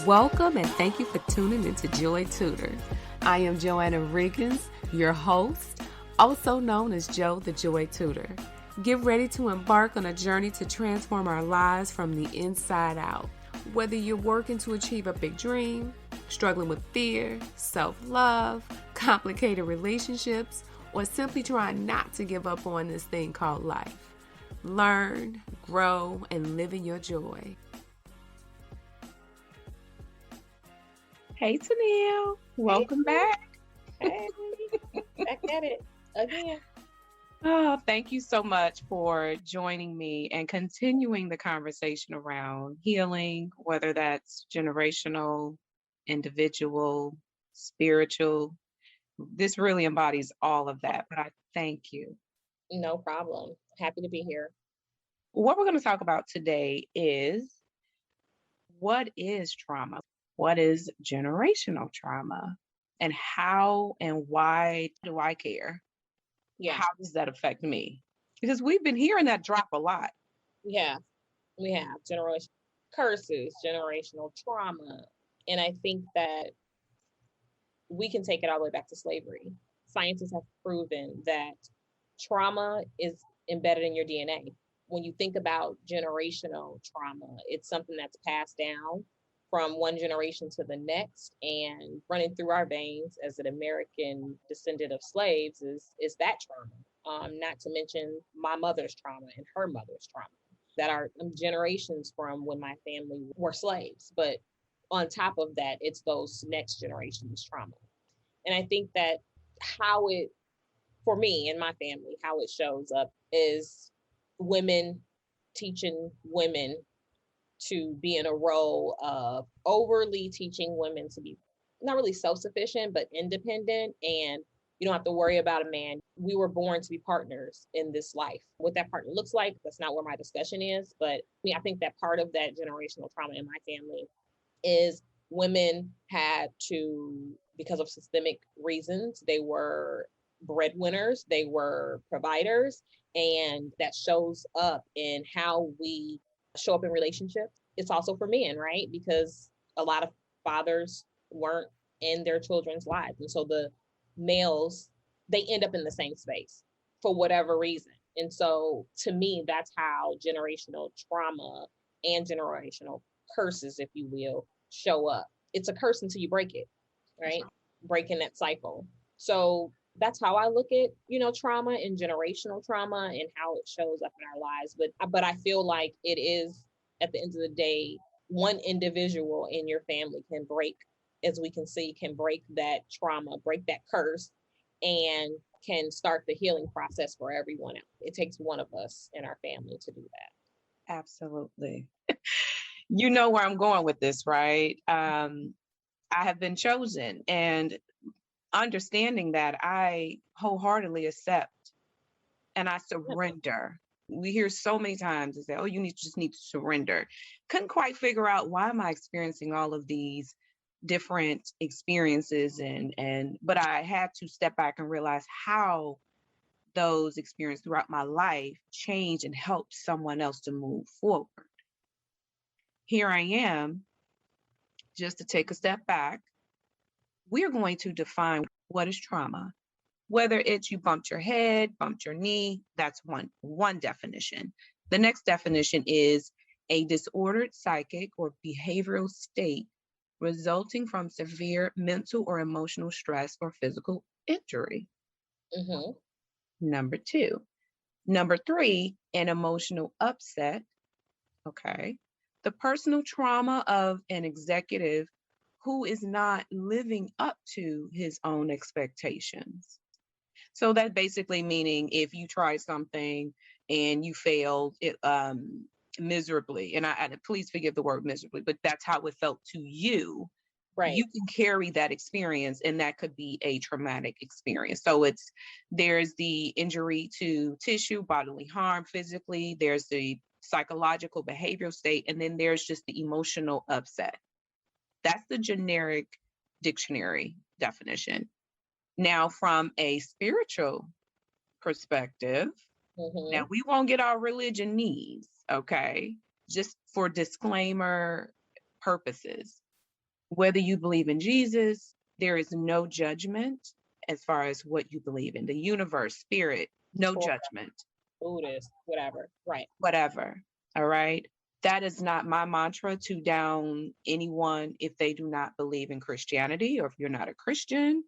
Welcome and thank you for tuning into Joy Tutor. I am JoAnna Riggins, your host, also known as Jo the Joy Tutor. Get ready to embark on a journey to transform our lives from the inside out. Whether you're working to achieve a big dream, struggling with fear, self-love, complicated relationships, or simply trying not to give up on this thing called life. Learn, grow, and live in your joy. Hey, Tenille. Welcome back. Hey, back at it again. Oh, thank you so much for joining me and continuing the conversation around healing, whether that's generational, individual, spiritual. This really embodies all of that, but I thank you. No problem. Happy to be here. What we're going to talk about today is what is trauma? What is generational trauma? And how and why do I care? Yeah. How does that affect me? Because we've been hearing that drop a lot. Yeah, we have generational curses, generational trauma. And I think that we can take it all the way back to slavery. Scientists have proven that trauma is embedded in your DNA. When you think about generational trauma, it's something that's passed down from one generation to the next and running through our veins as an American descendant of slaves is that trauma. Not to mention my mother's trauma and her mother's trauma that are generations from when my family were slaves. But on top of that, it's those next generations trauma. And I think that how it, for me and my family, how it shows up is women teaching women to be in a role of overly teaching women to be not really self-sufficient, but independent. And you don't have to worry about a man. We were born to be partners in this life. What that partner looks like, that's not where my discussion is. But I think that part of that generational trauma in my family is women had to, because of systemic reasons, they were breadwinners, they were providers, and that shows up in how we show up in relationships. It's also for men, right? Because a lot of fathers weren't in their children's lives. And so the males, they end up in the same space for whatever reason. And so to me, that's how generational trauma and generational curses, if you will, show up. It's a curse until you break it, right? Breaking that cycle. So that's how I look at, trauma and generational trauma and how it shows up in our lives. But I feel like it is, at the end of the day, one individual in your family can break, as we can see, can break that trauma, break that curse, and can start the healing process for everyone else. It takes one of us in our family to do that. Absolutely. You know where I'm going with this, right? I have been chosen, and understanding that, I wholeheartedly accept and I surrender. We hear so many times they say, "Oh, just need to surrender." Couldn't quite figure out, why am I experiencing all of these different experiences, but I had to step back and realize how those experiences throughout my life change and help someone else to move forward. Here I am, just to take a step back. We're going to define what is trauma. Whether it's you bumped your head, bumped your knee, that's one definition. The next definition is a disordered psychic or behavioral state resulting from severe mental or emotional stress or physical injury. Mm-hmm. Number 2. Number 3, an emotional upset. Okay. The personal trauma of an executive who is not living up to his own expectations. So that's basically meaning if you tried something and you failed miserably, and I please forgive the word miserably, but that's how it felt to you. Right. You can carry that experience, and that could be a traumatic experience. So there's the injury to tissue, bodily harm physically, there's the psychological behavioral state, and then there's just the emotional upset. That's the generic dictionary definition. Now, from a spiritual perspective, now we won't get our religion knees, okay? Just for disclaimer purposes. Whether you believe in Jesus, there is no judgment as far as what you believe in. The universe, spirit, no Torah, judgment, Buddhist, whatever. Right. whatever. All right. That is not my mantra to down anyone if they do not believe in Christianity, or if you're not a Christian.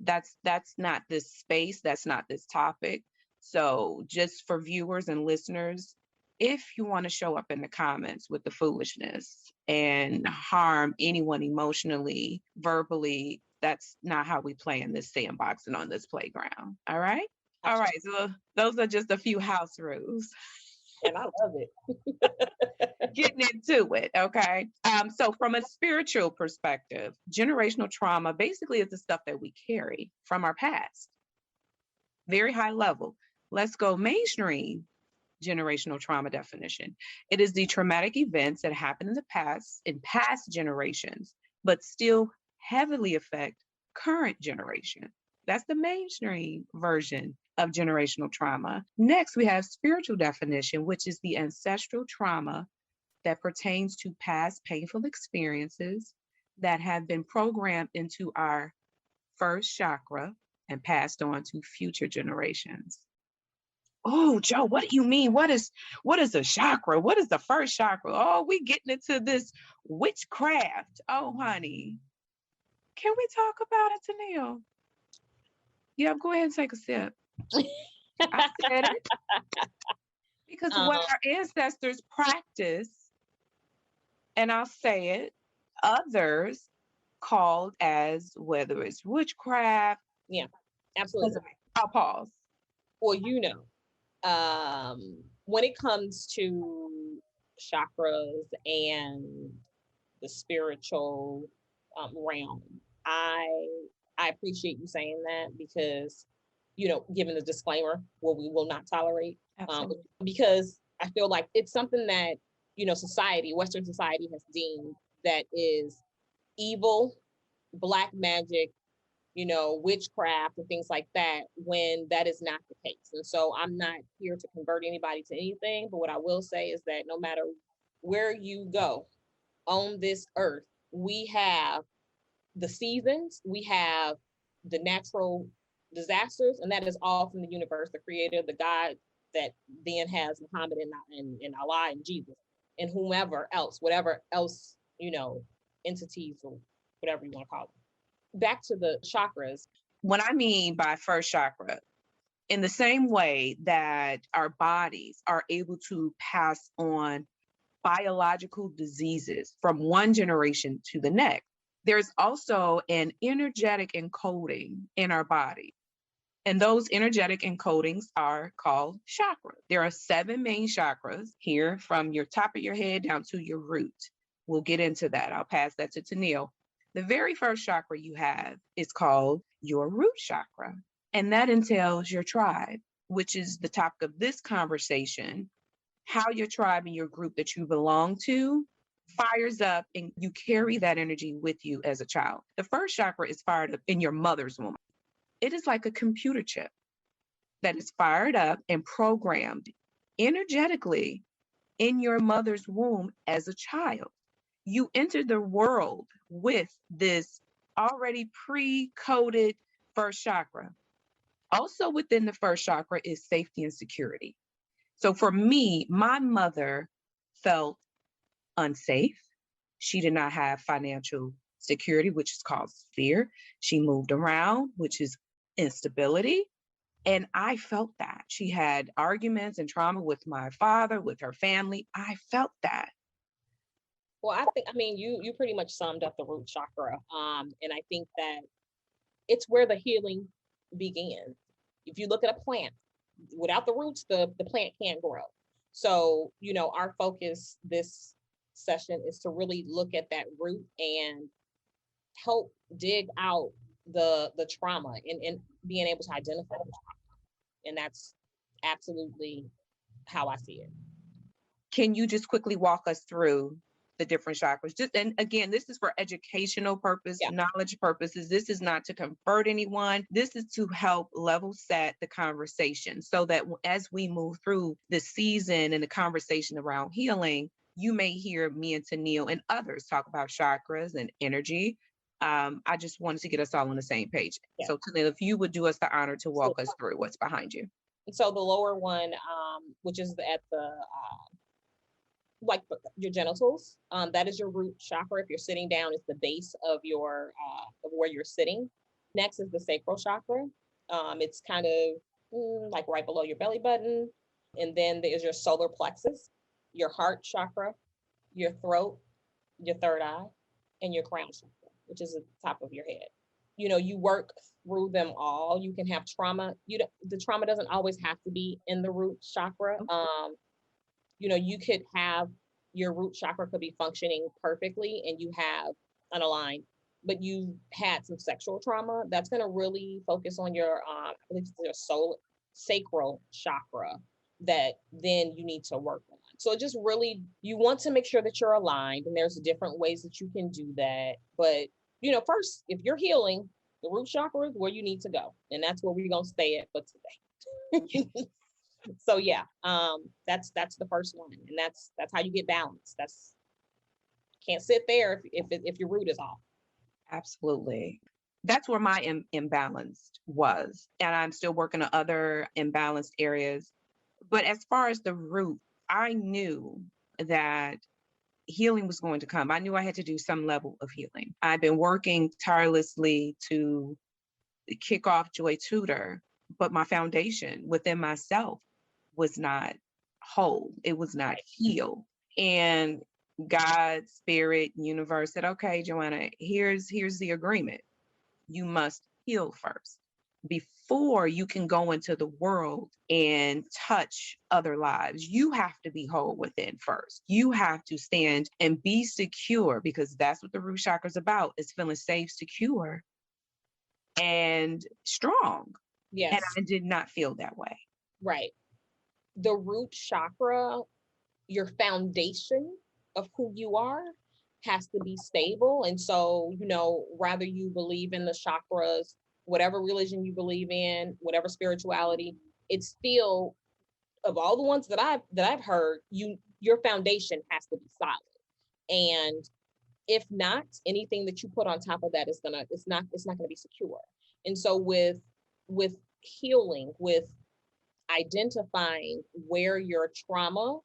That's not this space. That's not this topic. So just for viewers and listeners, if you want to show up in the comments with the foolishness and harm anyone emotionally, verbally, that's not how we play in this sandbox and on this playground. All right. All right. So those are just a few house rules. And I love it. Getting into it, okay? So from a spiritual perspective, generational trauma basically is the stuff that we carry from our past. Very high level. Let's go mainstream generational trauma definition. It is the traumatic events that happened in past generations, but still heavily affect current generation. That's the mainstream version of generational trauma. Next, we have spiritual definition, which is the ancestral trauma that pertains to past painful experiences that have been programmed into our first chakra and passed on to future generations. Oh, Joe, what do you mean? What is a chakra? What is the first chakra? Oh, we getting into this witchcraft. Oh, honey. Can we talk about it, Tenille? Yeah, go ahead and take a sip. I said it. Because what our ancestors practice, and I'll say it, others called as, whether it's witchcraft. Yeah, absolutely. I'll pause. Well, when it comes to chakras and the spiritual realm, I appreciate you saying that, because given the disclaimer, what we will not tolerate, because I feel like it's something that Western society has deemed that is evil, black magic, witchcraft and things like that, when that is not the case. And so I'm not here to convert anybody to anything, but what I will say is that no matter where you go on this earth, we have the seasons, we have the natural disasters, and that is all from the universe, the creator, the God that then has Muhammad and Allah and Jesus and whomever else, whatever else, entities or whatever you want to call them. Back to the chakras. What I mean by first chakra, in the same way that our bodies are able to pass on biological diseases from one generation to the next, there's also an energetic encoding in our body. And those energetic encodings are called chakras. There are 7 main chakras here, from your top of your head down to your root. We'll get into that. I'll pass that to Tenille. The very first chakra you have is called your root chakra. And that entails your tribe, which is the topic of this conversation, how your tribe and your group that you belong to fires up, and you carry that energy with you as a child. The first chakra is fired up in your mother's womb. It is like a computer chip that is fired up and programmed energetically in your mother's womb as a child. You enter the world with this already pre-coded first chakra. Also within the first chakra is safety and security. So for me, my mother felt unsafe. She did not have financial security, which is called fear. She moved around, which is instability. And I felt that. She had arguments and trauma with my father, with her family. I felt that. Well, you pretty much summed up the root chakra. And I think that it's where the healing begins. If you look at a plant, without the roots, the plant can't grow. So, our focus this session is to really look at that root and help dig out the trauma and being able to identify the trauma. And that's absolutely how I see it. Can you just quickly walk us through the different chakras? And again, this is for educational purpose, knowledge purposes. This is not to convert anyone. This is to help level set the conversation so that as we move through the season and the conversation around healing, you may hear me and Tenille and others talk about chakras and energy. I just wanted to get us all on the same page. Yeah. So Tenille, if you would do us the honor to walk us through what's behind you. And so the lower one, which is at the like your genitals, that is your root chakra. If you're sitting down, it's the base of your of where you're sitting. Next is the sacral chakra. It's kind of like right below your belly button. And then there's your solar plexus, your heart chakra, your throat, your third eye, and your crown chakra, which is at the top of your head. You know, you work through them all. You can have trauma. The trauma doesn't always have to be in the root chakra. You know, you could have your root chakra could be functioning perfectly and you have unaligned, but you had some sexual trauma. That's going to really focus on your, I believe it's your soul, sacral chakra that then you need to work on. So just really, you want to make sure that you're aligned, and there's different ways that you can do that. But, you know, first, if you're healing, the root chakra is where you need to go. And that's where we're going to stay at for today. So yeah, that's the first one, and that's how you get balance. That's can't sit there if your root is off. Absolutely. That's where my imbalanced was, and I'm still working on other imbalanced areas. But as far as the root, I knew that healing was going to come. I knew I had to do some level of healing. I've been working tirelessly to kick off Joy Tutor, but my foundation within myself was not whole. It was not healed. And God, spirit, universe said, okay, JoAnna, here's the agreement. You must heal first before you can go into the world and touch other lives. You have to be whole within first. You have to stand and be secure, because that's what the root chakra is about, is feeling safe, secure, and strong. Yes. And I did not feel that way. Right. The root chakra, your foundation of who you are, has to be stable. And so, you know, rather you believe in the chakras, whatever religion you believe in, whatever spirituality, it's still, of all the ones that I've heard, your foundation has to be solid. And if not, anything that you put on top of that is it's not gonna be secure. And so with healing, with identifying where your trauma,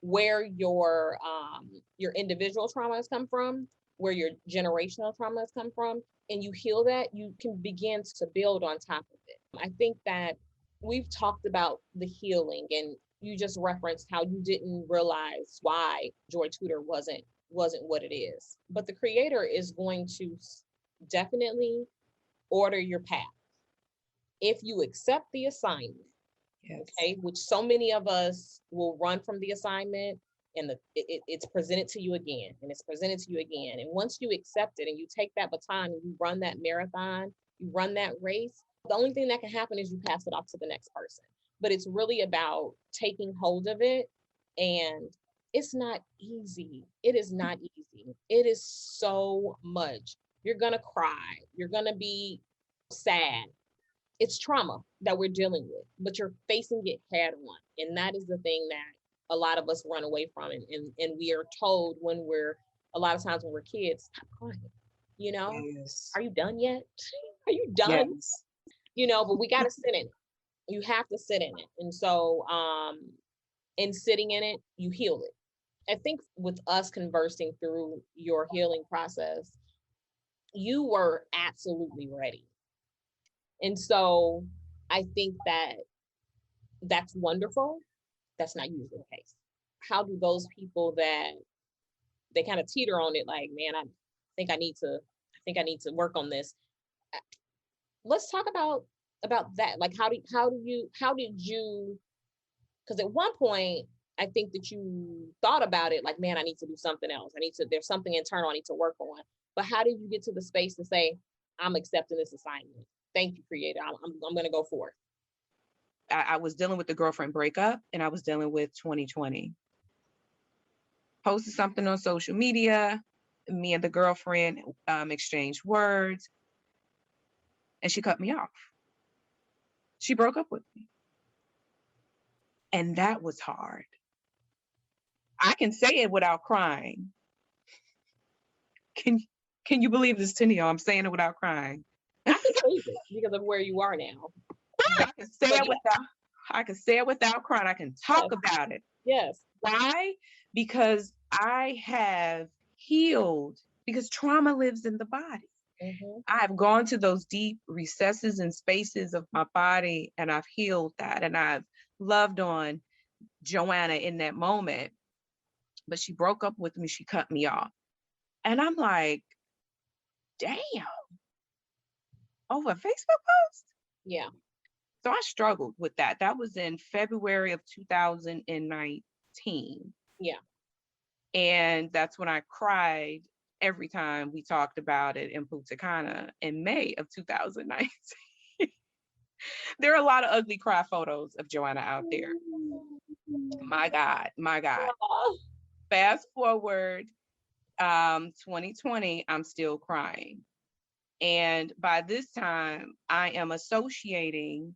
where your individual trauma has come from, where your generational trauma has come from, and you heal that, you can begin to build on top of it. I think that we've talked about the healing, and you just referenced how you didn't realize why Joy Tutor wasn't what it is. But the creator is going to definitely order your path if you accept the assignment. Yes. Okay, which so many of us will run from the assignment, and it's presented to you again, and it's presented to you again. And once you accept it and you take that baton and you run that marathon, you run that race, the only thing that can happen is you pass it off to the next person. But it's really about taking hold of it, and it's not easy. It is not easy. It is so much. You're gonna cry. You're gonna be sad. It's trauma that we're dealing with, but you're facing it head on. And that is the thing that a lot of us run away from. And we are told a lot of times when we're kids, stop crying. You know, yes. Are you done yet? Are you done? Yes. You know, but we got to sit in it. You have to sit in it. And so, in sitting in it, you heal it. I think with us conversing through your healing process, you were absolutely ready. And so I think that that's wonderful. That's not usually the case. How do those people that they kind of teeter on it, like, man, I think I need to work on this. Let's talk about that. Like, how did you, because at one point, I think that you thought about it like, man, I need to do something else. There's something internal I need to work on. But how did you get to the space to say, I'm accepting this assignment? Thank you, creator. I'm going to go for it. I was dealing with the girlfriend breakup, and I was dealing with 2020. Posted something on social media. Me and the girlfriend exchanged words, and she cut me off. She broke up with me. And that was hard. I can say it without crying. Can can you believe this, Tenille? I'm saying it without crying. I can believe it because of where you are now. I can say But it yeah, without I can say it without crying. I can talk yes, about it. yes. Why? Because I have healed, because trauma lives in the body. Mm-hmm. I have gone to those deep recesses and spaces of my body and I've healed that. And I've loved on JoAnna in that moment. But she broke up with me. She cut me off. And I'm like, damn, over a Facebook post? Yeah, So I struggled with that. That was in February of 2019. yeah. And that's when I cried every time we talked about it in Punta Cana in May of 2019. There are a lot of ugly cry photos of JoAnna out there. My God, my God. Oh, Fast forward 2020, I'm still crying. And by this time, I am associating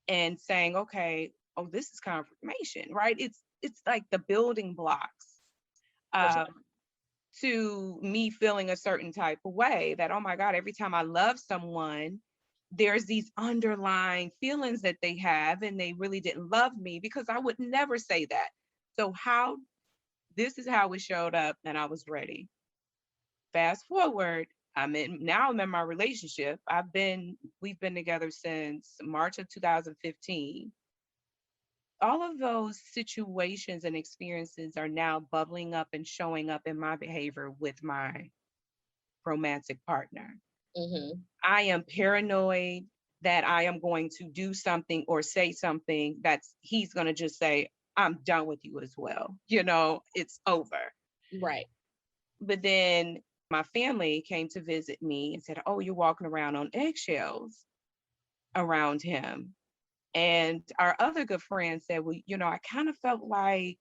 and saying, okay, oh, this is confirmation, right? It's like the building blocks for sure. um, to me feeling a certain type of way that, oh my God, every time I love someone, there's these underlying feelings that they have and they really didn't love me, because I would never say that. So how this is how it showed up and I was ready. Fast forward, I'm in my relationship. We've been together since March of 2015. All of those situations and experiences are now bubbling up and showing up in my behavior with my romantic partner. Mm-hmm. I am paranoid that I am going to do something or say something that's he's going to just say, I'm done with you as well. It's over. Right. But then my family came to visit me and said, oh, you're walking around on eggshells around him. And our other good friend said, well, I kind of felt like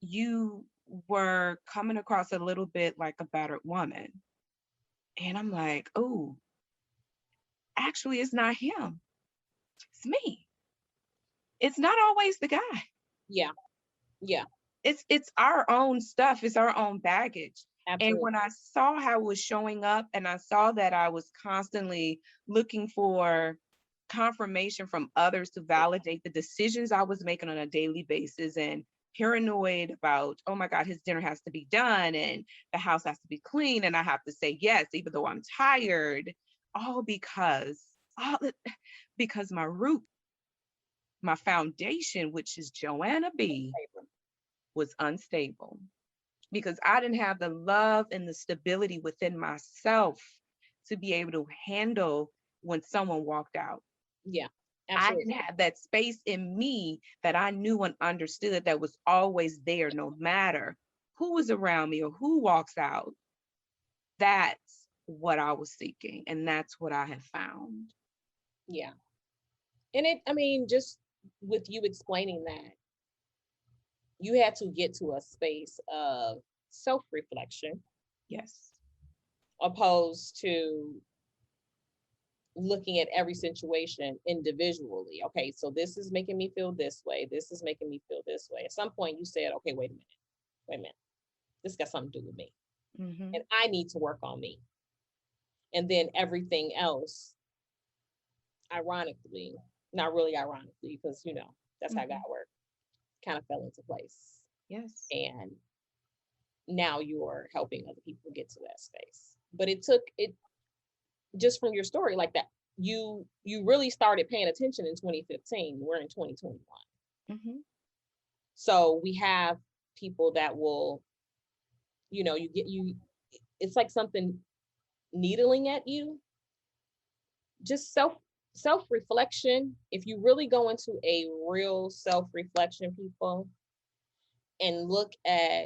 you were coming across a little bit like a battered woman. And I'm like, oh, actually, it's not him. It's me. It's not always the guy. Yeah. Yeah. It's our own stuff. It's our own baggage. And Absolutely. when I saw how it was showing up and I saw that I was constantly looking for confirmation from others to validate the decisions I was making on a daily basis, and paranoid about, oh my God, his dinner has to be done and the house has to be clean and I have to say yes, even though I'm tired, all all because my root, my foundation, which is JoAnna B, was unstable, because I didn't have the love and the stability within myself to be able to handle when someone walked out. Yeah. I Absolutely. didn't have that space in me that I knew and understood that was always there, no matter who was around me or who walks out. That's what I was seeking. And that's what I have found. Yeah. And I mean, just with you explaining that, you had to get to a space of self-reflection Yes. opposed to looking at every situation individually. Okay, so this is making me feel this way. This is making me feel this way. At some point, you said, okay, wait a minute. This got something to do with me. Mm-hmm. And I need to work on me. And then everything else, ironically, not really ironically, because, that's how God works, kind of fell into place. Yes. And now you're helping other people get to that space. But it took it just from your story like that. You really started paying attention in 2015. We're in 2021. Mm-hmm. So we have people that will, it's like something needling at you. Just self reflection. If you really go into a real self reflection, people, and look at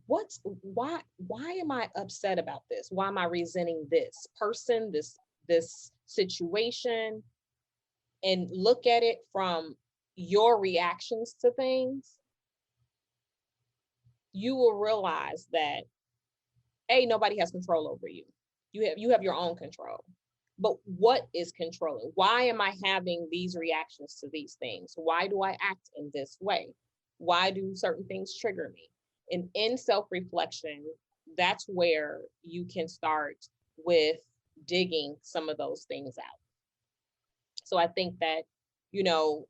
why am I upset about this? Why am I resenting this person, this situation? And look at it from your reactions to things, you will realize that nobody has control over you. You have your own control. But what is controlling? Why am I having these reactions to these things? Why do I act in this way? Why do certain things trigger me? And in self-reflection, that's where you can start with digging some of those things out. So I think that, you know,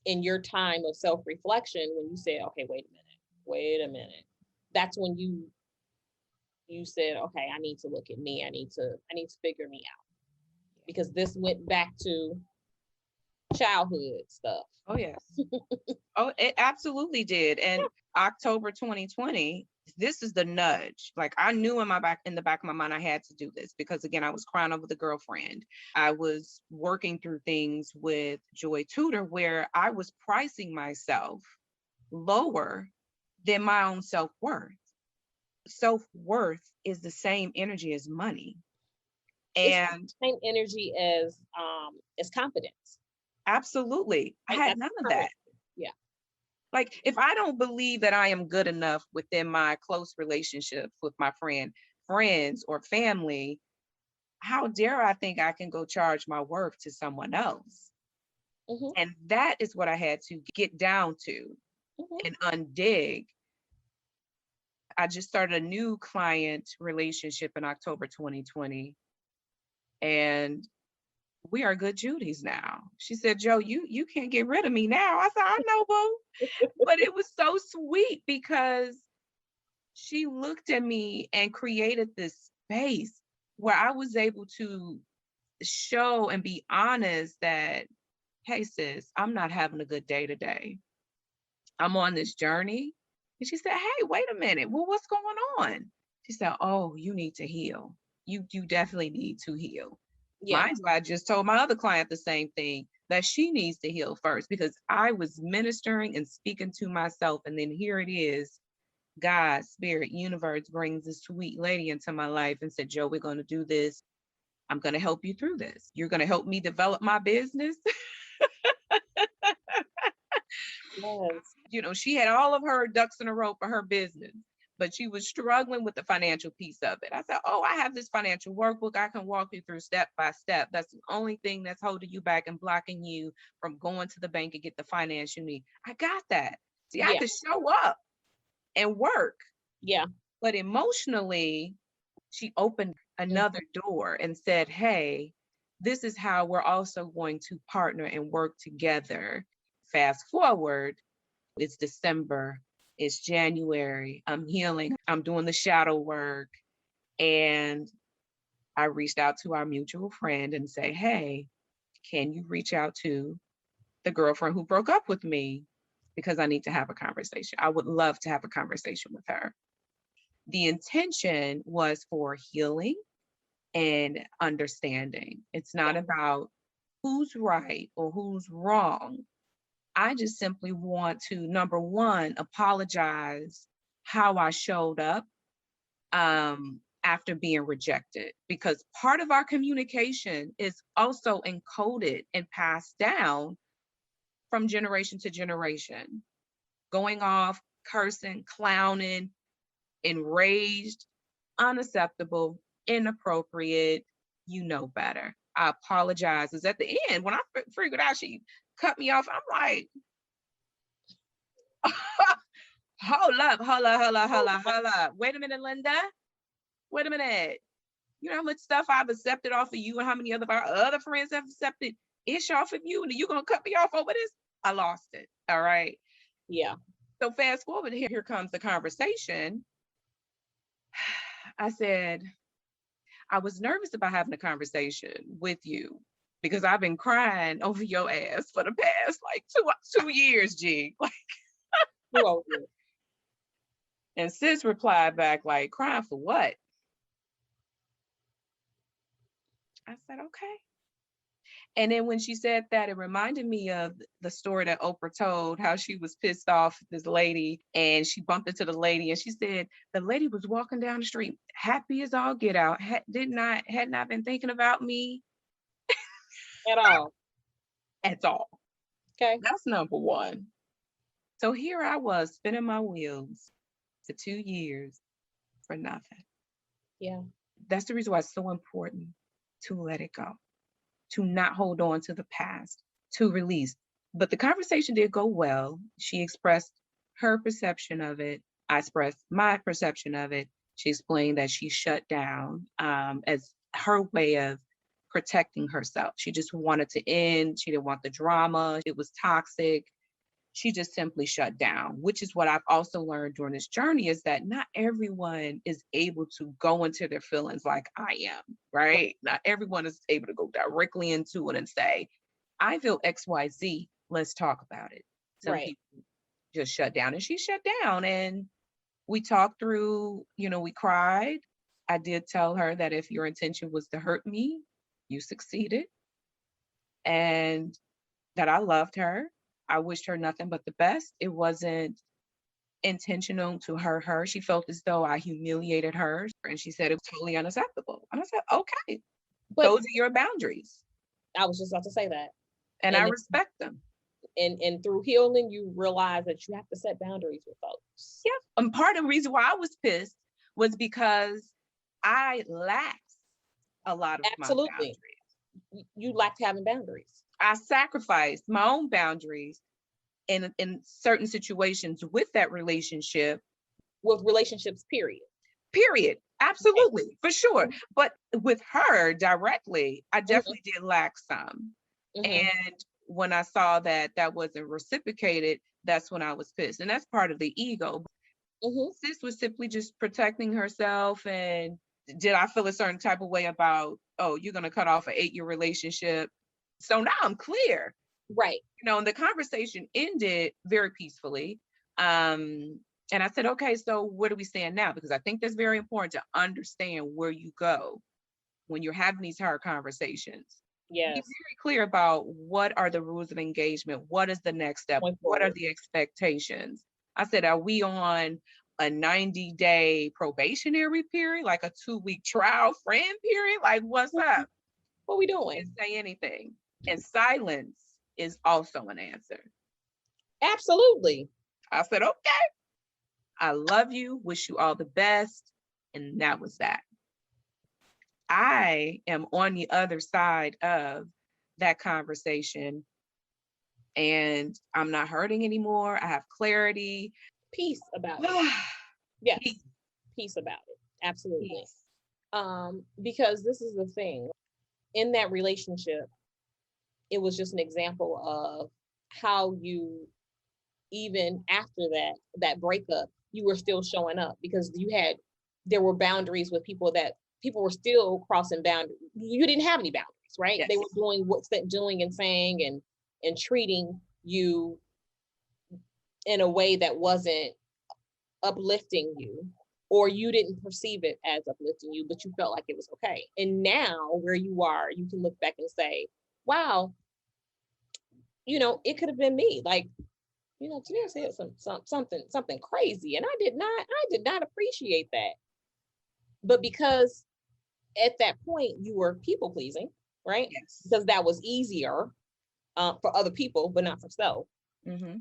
in your time of self-reflection, when you say, okay, wait a minute, that's when you said, okay, I need to look at me. I need to figure me out, because this went back to childhood stuff. Oh, yes. Oh, it absolutely did. And October 2020, this is the nudge. Like, I knew in the back of my mind, I had to do this because, again, I was crying over the girlfriend. I was working through things with Joy Tudor where I was pricing myself lower than my own self-worth. Self-worth is the same energy as money. It's And the same energy as confidence. absolutely, I Like, had that's none of currency. that. Yeah. Like, if I don't believe that I am good enough within my close relationships with my friends or family, how dare I think I can go charge my worth to someone else? Hmm. And that is what I had to get down to Hmm. and undig. I just started a new client relationship in October 2020, and we are good Judies now. She said, "Jo, you can't get rid of me now." I said, "I know, boo." But it was so sweet because she looked at me and created this space where I was able to show and be honest that, hey, sis, I'm not having a good day today. I'm on this journey. And she said, hey, wait a minute. Well, what's going on? She said, oh, you need to heal. You definitely need to heal. Yeah. Mind you, I just told my other client the same thing, that she needs to heal first, because I was ministering and speaking to myself. And then here it is, God, spirit, universe brings this sweet lady into my life and said, Jo, we're going to do this. I'm going to help you through this. You're going to help me develop my business. Yes. She had all of her ducks in a row for her business, but she was struggling with the financial piece of it. I said, oh, I have this financial workbook. I can walk you through step by step. That's the only thing that's holding you back and blocking you from going to the bank and get the finance you need. I got that. See, I Yeah. could show up and work. Yeah. But emotionally, she opened another door and said, hey, this is how we're also going to partner and work together. Fast forward, it's December, it's January, I'm healing, I'm doing the shadow work. And I reached out to our mutual friend and say, hey, can you reach out to the girlfriend who broke up with me? Because I need to have a conversation. I would love to have a conversation with her. The intention was for healing and understanding. It's not Yeah. about who's right or who's wrong. I just simply want to, number one, apologize how I showed up after being rejected, because part of our communication is also encoded and passed down from generation to generation, going off, cursing, clowning, enraged, unacceptable, inappropriate. You know better. I apologize. Because at the end, when I figured out she cut me off, I'm like, hold up. Wait a minute, Linda. Wait a minute. You know how much stuff I've accepted off of you and how many other of our other friends have accepted ish off of you, and you're going to cut me off over this? I lost it. All right. Yeah. So fast forward, here comes the conversation. I said, I was nervous about having a conversation with you because I've been crying over your ass for the past like 2 years, G. Well, And sis replied back like, crying for what? I said, okay. And then when she said that, it reminded me of the story that Oprah told, how she was pissed off at this lady and she bumped into the lady and she said, the lady was walking down the street, happy as all get out, had not been thinking about me at all. at all. Okay. That's number one. So here I was spinning my wheels for 2 years for nothing. Yeah. That's the reason why it's so important to let it go, to not hold on to the past, to release. But the conversation did go well. She expressed her perception of it. I expressed my perception of it. She explained that she shut down as her way of protecting herself. She just wanted to end. She didn't want the drama. It was toxic. She just simply shut down, which is what I've also learned during this journey is that not everyone is able to go into their feelings like I am, right? Not everyone is able to go directly into it and say, I feel XYZ, let's talk about it. Some Right. people just shut down and she shut down and we talked through, we cried. I did tell her that if your intention was to hurt me, you succeeded and that I loved her. I wished her nothing but the best. It wasn't intentional to hurt her. She felt as though I humiliated her and she said it was totally unacceptable. And I said, okay, But those are your boundaries I was just about to say that. and I And respect them. and through healing, you realize that you have to set boundaries with folks. Yeah. And part of the reason why I was pissed was because I lacked a lot of my Absolutely. boundaries. You lacked having boundaries. I sacrificed my own boundaries in certain situations with that relationship. With relationships, period. Period. Absolutely, for sure. Mhm. But with her directly, I Mhm. definitely did lack some. Mhm. And when I saw that that wasn't reciprocated, that's when I was pissed. And that's part of the ego. Mhm. Sis was simply just protecting herself. And did I feel a certain type of way about, oh, you're going to cut off an 8-year relationship? So now I'm clear. Right. And the conversation ended very peacefully. And I said, okay, so where do we stand now? Because I think that's very important to understand where you go when you're having these hard conversations. Be Yes. very clear about what are the rules of engagement? What is the next step? Going What are forward. the expectations? I said, are we on a 90-day probationary period, like a 2-week trial friend period? Like, what's up? What we Didn't doing? say anything. And silence is also an answer. Absolutely. I said, okay, I love you, wish you all the best. And that was that. I am on the other side of that conversation and I'm not hurting anymore. I have clarity. Peace about it. Yes. Peace. Peace about it. Absolutely. Peace. Because this is the thing. In that relationship, it was just an example of how you, even after that breakup, you were still showing up because there were boundaries with people that people were still crossing boundaries. You didn't have any boundaries, right? Yes. They were doing what's that doing and saying and treating you in a way that wasn't uplifting you, or you didn't perceive it as uplifting you, but you felt like it was okay. And now where you are, you can look back and say, wow, it could have been me. Like, Tenille said something crazy, and I did not appreciate that. But because at that point you were people pleasing, right? Yes. Because that was easier for other people, but not for self. Mm-hmm.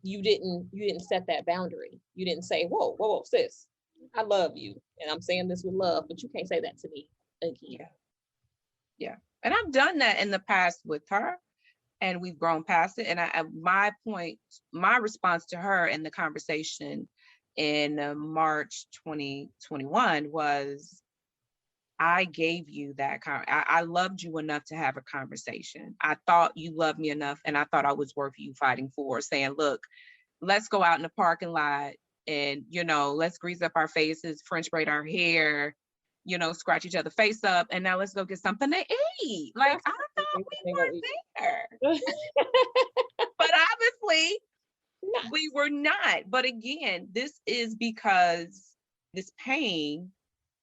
You didn't set that boundary. You didn't say, whoa, sis, I love you, and I'm saying this with love, but you can't say that to me again. Yeah. Yeah. And I've done that in the past with her. And we've grown past it. And my response to her in the conversation in March 2021 was, I gave you that. I loved you enough to have a conversation. I thought you loved me enough, and I thought I was worth you fighting for, saying, look, let's go out in the parking lot and, let's grease up our faces, French braid our hair, scratch each other face up. And now let's go get something to eat. Like, I thought we were there. But obviously we were not. But again, this is because this pain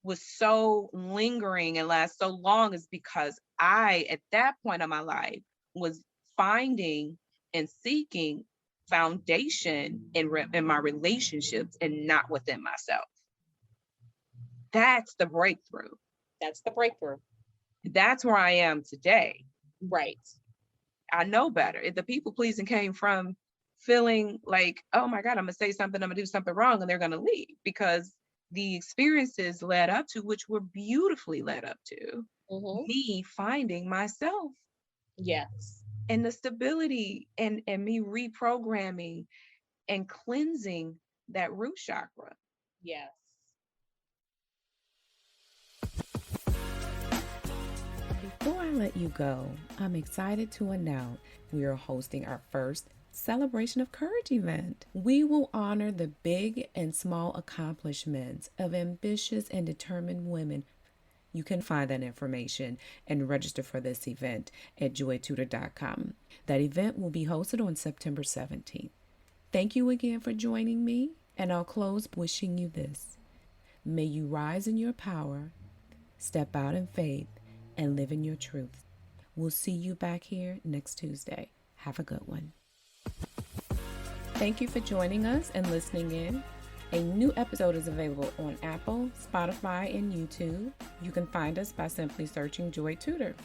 was so lingering and lasts so long is because I, at that point of my life, was finding and seeking foundation in my relationships and not within myself. That's the breakthrough. That's the breakthrough. That's where I am today. Right. I know better. If the people pleasing came from feeling like, oh my God, I'm gonna say something, I'm gonna do something wrong, and they're gonna leave, because the experiences led up to, which were beautifully led up to, me finding myself. Yes. And the stability and me reprogramming and cleansing that root chakra. Yes. Before I let you go, I'm excited to announce we are hosting our first Celebration of Courage event. We will honor the big and small accomplishments of ambitious and determined women. You can find that information and register for this event at joytutor.com. That event will be hosted on September 17th. Thank you again for joining me, and I'll close wishing you this. May you rise in your power, step out in faith, and live in your truth. We'll see you back here next Tuesday. Have a good one. Thank you for joining us and listening in. A new episode is available on Apple, Spotify, and YouTube. You can find us by simply searching Joy Tutor.